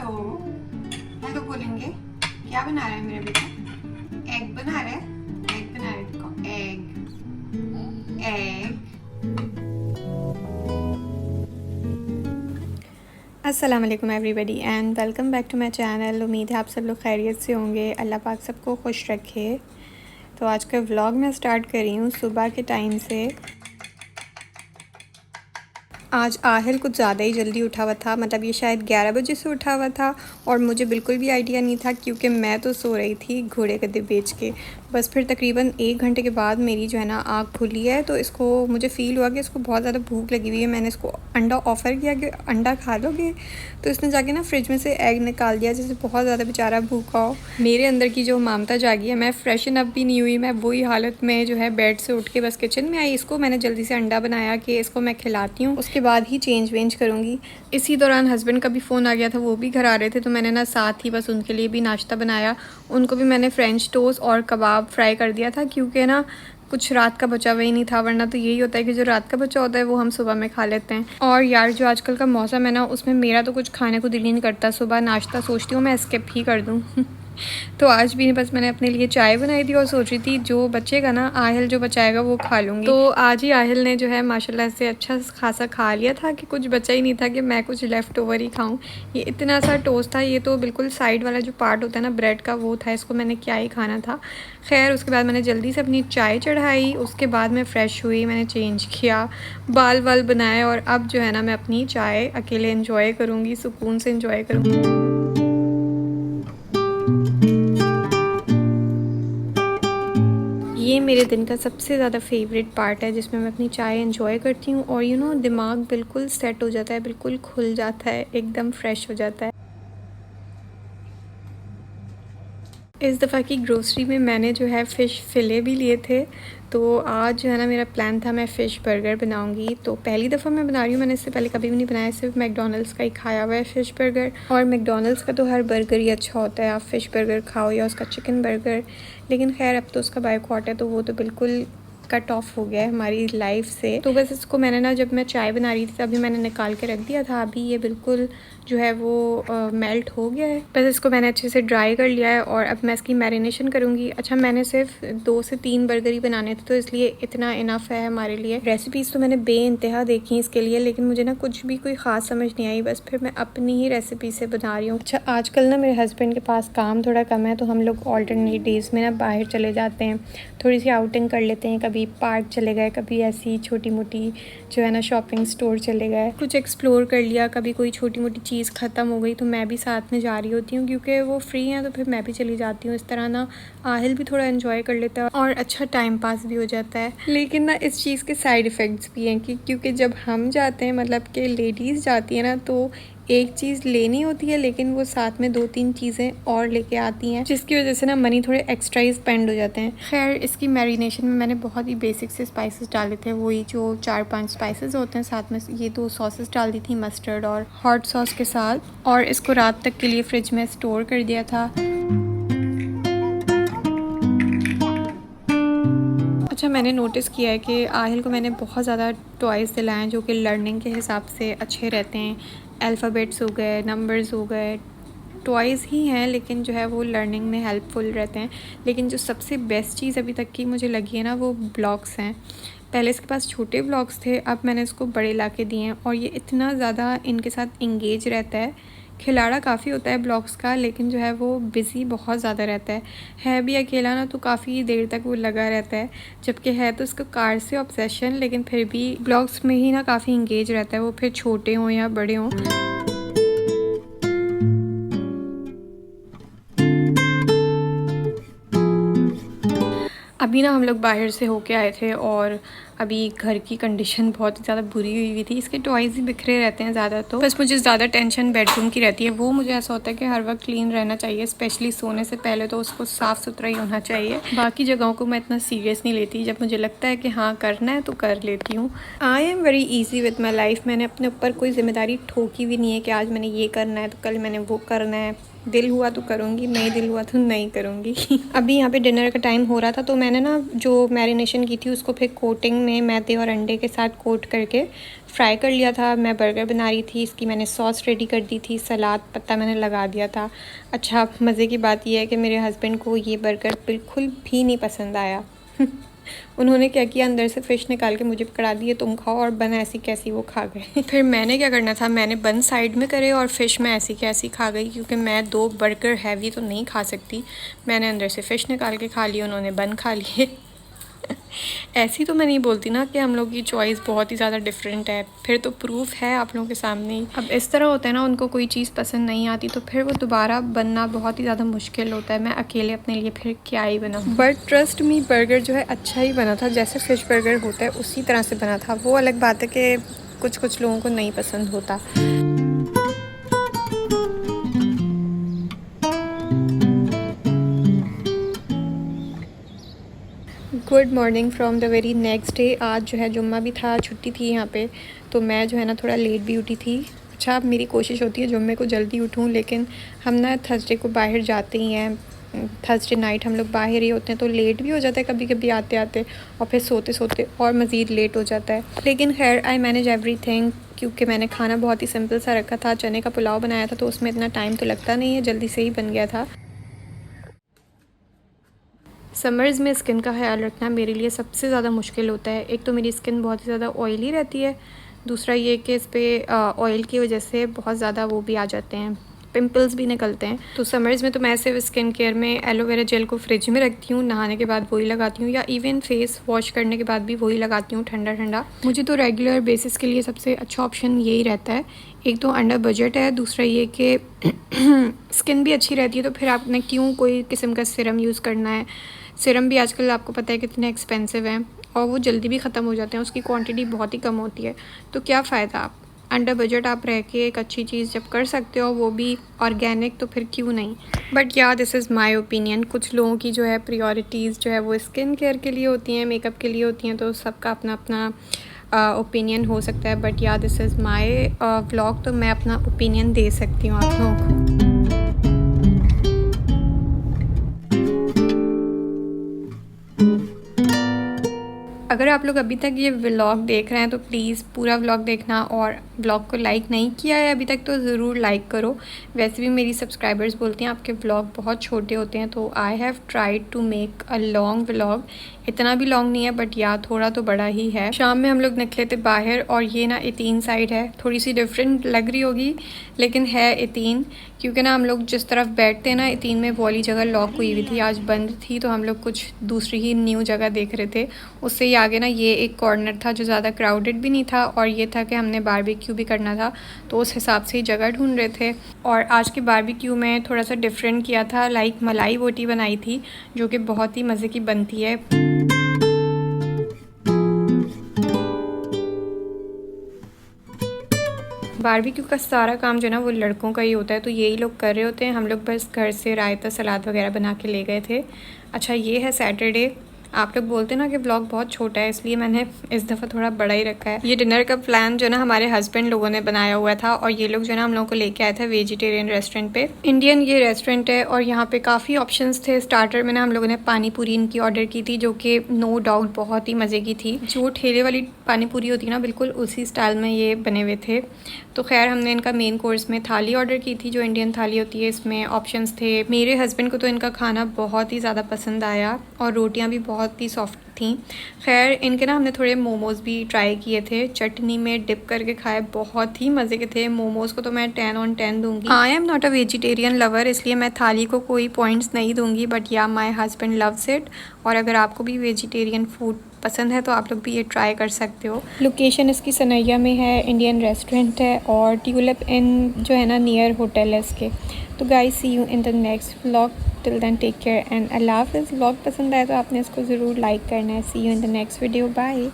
Hello hello बोलेंगे। क्या बना रहा है मेरा बेटा? एग बना रहा है। एग बना रहा है, देखो एग एग। अस्सलाम वालेकुम everybody and welcome back to my channel. उम्मीद है आप सब लोग खैरियत से होंगे। अल्लाह पाक सबको खुश रखे। तो आज का व्लॉग मैं स्टार्ट कर रही हूँ सुबह के टाइम से। आज आहिल कुछ ज़्यादा ही जल्दी उठा हुआ था, मतलब ये शायद 11 बजे से उठा हुआ था और मुझे बिल्कुल भी आइडिया नहीं था क्योंकि मैं तो सो रही थी घोड़े गद्दे बेच के। बस फिर तकरीबन 1 घंटे के बाद मेरी जो है ना आँख खुली है, तो इसको मुझे फ़ील हुआ कि इसको बहुत ज़्यादा भूख लगी हुई है। मैंने इसको अंडा ऑफ़र किया कि अंडा खा लोगे, तो इसने जाके ना फ्रिज में से एग निकाल दिया, जैसे बहुत ज़्यादा बेचारा भूखा हो। मेरे अंदर की जो ममता जागी है, मैं फ्रेशन अप भी नहीं हुई, मैं वही हालत में जो है बेड से उठ के बस किचन में आई। इसको मैंने जल्दी से अंडा बनाया कि इसको मैं खिलाती हूँ, उसके बाद ही चेंज वेंज करूँगी। इसी दौरान हस्बैंड का भी फ़ोन आ गया था, वो भी घर आ रहे थे, तो मैंने ना साथ ही बस उनके लिए भी नाश्ता बनाया। उनको भी मैंने फ्रेंच टोस्ट और कबाब फ्राई कर दिया था क्योंकि ना कुछ रात का बचा हुआ ही नहीं था, वरना तो यही होता है कि जो रात का बचा होता है वो हम सुबह में खा लेते हैं। और यार जो आजकल का मौसम है ना, उसमें मेरा तो कुछ खाने को दिल ही नहीं करता। सुबह नाश्ता सोचती हूँ मैं स्किप ही कर दूँ तो आज भी बस मैंने अपने लिए चाय बनाई थी और सोच रही थी जो बचेगा ना, आहिल जो बचाएगा वो खा लूँगी। तो आज ही आहिल ने जो है माशाल्लाह से अच्छा खासा खा लिया था कि कुछ बचा ही नहीं था कि मैं कुछ लेफ़्ट ओवर ही खाऊं। ये इतना सा टोस्ट था, ये तो बिल्कुल साइड वाला जो पार्ट होता है ना ब्रेड का वो था, इसको मैंने क्या ही खाना था। खैर उसके बाद मैंने जल्दी से अपनी चाय चढ़ाई, उसके बाद मैं फ़्रेश हुई, मैंने चेंज किया, बाल वाल बनाए और अब जो है ना मैं अपनी चाय अकेले इंजॉय करूँगी, सुकून से इंजॉय करूँगी। ये मेरे दिन का सबसे ज़्यादा फेवरेट पार्ट है जिसमें मैं अपनी चाय एंजॉय करती हूँ और दिमाग बिल्कुल सेट हो जाता है, बिल्कुल खुल जाता है, एकदम फ्रेश हो जाता है। इस दफ़ा की ग्रोसरी में मैंने जो है फ़िश फ़िले भी लिए थे, तो आज जो है ना मेरा प्लान था मैं फ़िश बर्गर बनाऊंगी। तो पहली दफ़ा मैं बना रही हूँ, मैंने इससे पहले कभी भी नहीं बनाया, सिर्फ मैकडॉनल्ड्स का ही खाया हुआ है फ़िश बर्गर। और मैकडॉनल्ड्स का तो हर बर्गर ही अच्छा होता है, आप फ़िश बर्गर खाओ या उसका चिकन बर्गर। लेकिन खैर अब तो उसका बायकॉट है, तो वो तो बिल्कुल कट ऑफ हो गया है हमारी लाइफ से। तो बस इसको मैंने ना जब मैं चाय बना रही थी तभी मैंने निकाल के रख दिया था। अभी ये बिल्कुल जो है वो मेल्ट हो गया है। बस इसको मैंने अच्छे से ड्राई कर लिया है और अब मैं इसकी मैरिनेशन करूँगी। अच्छा, मैंने सिर्फ 2 से 3 बर्गर ही बनाने थे, तो इसलिए इतना इनफ है हमारे लिए। रेसिपीज़ तो मैंने बेइंतहा देखी इसके लिए, लेकिन मुझे ना कुछ भी कोई ख़ास समझ नहीं आई, बस फिर मैं अपनी ही रेसिपी से बना रही हूँ। अच्छा, आजकल ना मेरे हस्बैंड के पास काम थोड़ा कम है, तो हम लोग ऑल्टरनेट डेज़ में ना बाहर चले जाते हैं, थोड़ी सी आउटिंग कर लेते हैं। कभी पार्क चले गए, कभी ऐसी छोटी मोटी जो है ना शॉपिंग स्टोर चले गए, कुछ एक्सप्लोर कर लिया। कभी कोई छोटी मोटी चीज़ ख़त्म हो गई तो मैं भी साथ में जा रही होती हूँ, क्योंकि वो फ्री हैं तो फिर मैं भी चली जाती हूँ। इस तरह ना आहिल भी थोड़ा एंजॉय कर लेता है और अच्छा टाइम पास भी हो जाता है। लेकिन ना इस चीज़ के साइड इफ़ेक्ट्स भी हैं क्योंकि जब हम जाते हैं, मतलब कि लेडीज़ जाती हैं ना, तो एक चीज़ लेनी होती है लेकिन वो साथ में 2-3 चीज़ें और लेके आती हैं, जिसकी वजह से ना मनी थोड़े एक्स्ट्रा ही स्पेंड हो जाते हैं। खैर इसकी मैरिनेशन में मैंने बहुत ही बेसिक से स्पाइसेस डाले थे, वही जो 4-5 स्पाइसेस होते हैं। साथ में ये 2 सॉसेस डाल दी थी, मस्टर्ड और हॉट सॉस के साथ, और इसको रात तक के लिए फ्रिज में स्टोर कर दिया था। अच्छा, मैंने नोटिस किया है कि आहिल को मैंने बहुत ज़्यादा टॉयज़ दिलाए हैं जो कि लर्निंग के हिसाब से अच्छे रहते हैं। अल्फ़ाबेट्स हो गए, नंबर्स हो गए, टॉयज़ ही हैं लेकिन जो है वो लर्निंग में हेल्पफुल रहते हैं। लेकिन जो सबसे बेस्ट चीज़ अभी तक की मुझे लगी है ना, वो ब्लॉक्स हैं। पहले इसके पास छोटे ब्लॉक्स थे, अब मैंने इसको बड़े ला के दिए हैं और ये इतना ज़्यादा इनके साथ इंगेज रहता है। खिलाड़ा काफ़ी होता है ब्लॉक्स का, लेकिन जो है वो बिज़ी बहुत ज़्यादा रहता है भी अकेला ना, तो काफ़ी देर तक वो लगा रहता है। जबकि है तो इसका कार से ऑब्सेशन, लेकिन फिर भी ब्लॉक्स में ही ना काफ़ी इंगेज रहता है, वो फिर छोटे हों या बड़े हों। अभी ना हम लोग बाहर से होके आए थे और अभी घर की कंडीशन बहुत ज़्यादा बुरी हुई हुई थी। इसके टॉयज़ ही बिखरे रहते हैं ज़्यादा, तो बस मुझे ज़्यादा टेंशन बेडरूम की रहती है। वो मुझे ऐसा होता है कि हर वक्त क्लीन रहना चाहिए, स्पेशली सोने से पहले तो उसको साफ़ सुथरा ही होना चाहिए। बाकी जगहों को मैं इतना सीरियस नहीं लेती, जब मुझे लगता है कि हाँ करना है तो कर लेती हूँ। I am very easy with my life. मैंने अपने ऊपर कोई जिम्मेदारी ठोकी भी नहीं है कि आज मैंने ये करना है तो कल मैंने वो करना है। दिल हुआ तो करूँगी, नहीं दिल हुआ तो नहीं करूँगी अभी यहाँ पे डिनर का टाइम हो रहा था, तो मैंने ना जो मैरिनेशन की थी उसको फिर कोटिंग में मैदे और अंडे के साथ कोट करके फ्राई कर लिया था। मैं बर्गर बना रही थी, इसकी मैंने सॉस रेडी कर दी थी, सलाद पत्ता मैंने लगा दिया था। अच्छा, मज़े की बात यह है कि मेरे हस्बैंड को ये बर्गर बिल्कुल भी नहीं पसंद आया। उन्होंने क्या किया, अंदर से फ़िश निकाल के मुझे पकड़ा दिए, तुम खाओ, और बन ऐसी कैसी वो खा गए। फिर मैंने क्या करना था, मैंने बन साइड में करे और फ़िश में ऐसी कैसी खा गई, क्योंकि मैं 2 बर्गर हैवी तो नहीं खा सकती। मैंने अंदर से फ़िश निकाल के खा लिया, उन्होंने बन खा लिए। ऐसी तो मैं नहीं बोलती ना कि हम लोग की चॉइस बहुत ही ज़्यादा डिफरेंट है, फिर तो प्रूफ है आप लोगों के सामने ही। अब इस तरह होता है ना, उनको कोई चीज़ पसंद नहीं आती तो फिर वो दोबारा बनना बहुत ही ज़्यादा मुश्किल होता है। मैं अकेले अपने लिए फिर क्या ही बनाऊँ। बट ट्रस्ट मी, बर्गर जो है अच्छा ही बना था, जैसे फ़िश बर्गर होता है उसी तरह से बना था। वो अलग बात है कि कुछ लोगों को नहीं पसंद होता। Good morning from the very next day. आज जो है जुम्मा भी था, छुट्टी थी यहाँ पे, तो मैं जो है ना थोड़ा लेट भी उठी थी। अच्छा, अब मेरी कोशिश होती है जुम्मे को जल्दी उठूँ, लेकिन हम ना थर्सडे को बाहर जाते ही हैं। थर्सडे नाइट हम लोग बाहर ही होते हैं, तो लेट भी हो जाता है कभी कभी आते आते, और फिर सोते सोते और मज़ीद लेट हो जाता है। लेकिन खैर, आई मैनेज एवरीथिंग, क्योंकि मैंने खाना बहुत ही सिंपल सा रखा था। चने का पुलाव बनाया था, तो उसमें इतना टाइम तो लगता नहीं है, जल्दी से ही बन गया था। समर्स में स्किन का ख्याल रखना मेरे लिए सबसे ज़्यादा मुश्किल होता है। एक तो मेरी स्किन बहुत ही ज़्यादा ऑयली रहती है, दूसरा ये कि इस पर ऑयल की वजह से बहुत ज़्यादा वो भी आ जाते हैं, पिंपल्स भी निकलते हैं। तो समर्स में तो मैं सिर्फ स्किन केयर में एलोवेरा जेल को फ्रिज में रखती हूँ, नहाने के बाद वही लगाती हूँ, या इवन फेस वॉश करने के बाद भी वही लगाती हूँ, ठंडा ठंडा। मुझे तो रेगुलर बेसिस के लिए सबसे अच्छा ऑप्शन यही रहता है। एक तो अंडर बजट है, दूसरा ये कि स्किन भी अच्छी रहती है, तो फिर आपने क्यों कोई किस्म का सीरम यूज़ करना है। सीरम भी आजकल आपको पता है कितने एक्सपेंसिव हैं, और वो जल्दी भी ख़त्म हो जाते हैं, उसकी क्वांटिटी बहुत ही कम होती है, तो क्या फ़ायदा। आप अंडर बजट आप रह के एक अच्छी चीज़ जब कर सकते हो, वो भी ऑर्गेनिक, तो फिर क्यों नहीं। बट या दिस इज़ माय ओपिनियन। कुछ लोगों की जो है प्रायोरिटीज़ जो है वो स्किन केयर के लिए होती हैं, मेकअप के लिए होती हैं, तो सबका अपना अपना ओपिनियन हो सकता है। बट या दिस इज़ माय व्लॉग, तो मैं अपना ओपिनियन दे सकती हूँ आप लोगों को। अगर आप लोग अभी तक ये व्लॉग देख रहे हैं तो प्लीज़ पूरा व्लॉग देखना, और व्लॉग को लाइक नहीं किया है अभी तक तो ज़रूर लाइक करो। वैसे भी मेरी सब्सक्राइबर्स बोलते हैं आपके व्लॉग बहुत छोटे होते हैं, तो I have tried to make a long vlog. इतना भी लॉन्ग नहीं है, बट या थोड़ा तो बड़ा ही है। शाम में हम लोग निकले थे बाहर, और ये ना एतीन साइड है, थोड़ी सी डिफरेंट लग रही होगी लेकिन है एतीन, क्योंकि ना हम लोग जिस तरफ बैठते हैं ना एतीन में, वो वाली जगह लॉक हुई हुई थी, आज बंद थी, तो हम लोग कुछ दूसरी ही न्यू जगह देख रहे थे। उससे ही आगे ना ये एक कॉर्नर था जो ज़्यादा क्राउडेड भी नहीं था, और ये था कि हमने बारबेक्यू भी करना था, तो उस हिसाब से ही जगह ढूंढ रहे थे। और आज के बारबेक्यू में थोड़ा सा डिफरेंट किया था, लाइक मलाई बोटी बनाई थी, जो कि बहुत ही मज़े की बनती है। बारबेक्यू का सारा काम जो है ना वो लड़कों का ही होता है, तो यही लोग कर रहे होते हैं, हम लोग बस घर से रायता सलाद वगैरह बना के ले गए थे। अच्छा, ये है सैटरडे। आप लोग बोलते हैं ना कि ब्लॉग बहुत छोटा है, इसलिए मैंने इस दफ़ा थोड़ा बड़ा ही रखा है। ये डिनर का प्लान जो ना हमारे हस्बैंड लोगों ने बनाया हुआ था, और ये लोग जो ना हम लोगों को लेके आए थे वेजिटेरियन रेस्टोरेंट पे। इंडियन ये रेस्टोरेंट है, और यहाँ पे काफ़ी ऑप्शंस थे। स्टार्टर में ना हम लोगों ने पानी पूरी इनकी ऑर्डर की थी, जो कि नो डाउट बहुत ही मज़े की थी। जो ठेले वाली पानी पूरी होती है ना, बिल्कुल उसी स्टाइल में ये बने हुए थे। तो खैर, हमने इनका मेन कोर्स में थाली ऑर्डर की थी, जो इंडियन थाली होती है। इसमें ऑप्शंस थे। मेरे हस्बैंड को तो इनका खाना बहुत ही ज़्यादा पसंद आया, और रोटियां भी बहुत ही सॉफ्ट थी। खैर, इनके ना हमने थोड़े मोमोज़ भी ट्राई किए थे, चटनी में डिप करके खाए, बहुत ही मज़े के थे। मोमोज़ को तो मैं 10 on 10 दूंगी। I am not a vegetarian lover, इसलिए मैं थाली को कोई पॉइंट्स नहीं दूंगी, बट या माई हस्बैंड लव्स इट। और अगर आपको भी वेजिटेरियन फूड पसंद है तो आप लोग भी ये ट्राई कर सकते हो। लोकेशन इसकी सनैया में है, इंडियन रेस्टोरेंट है, और ट्यूलिप इन जो है ना नियर होटल है इसके। तो guys, see you in the next vlog. Till then take care and अल्लाह हाफ़िज़। व्लॉग पसंद आए तो आपने इसको ज़रूर लाइक करना है। See you in the next video. Bye.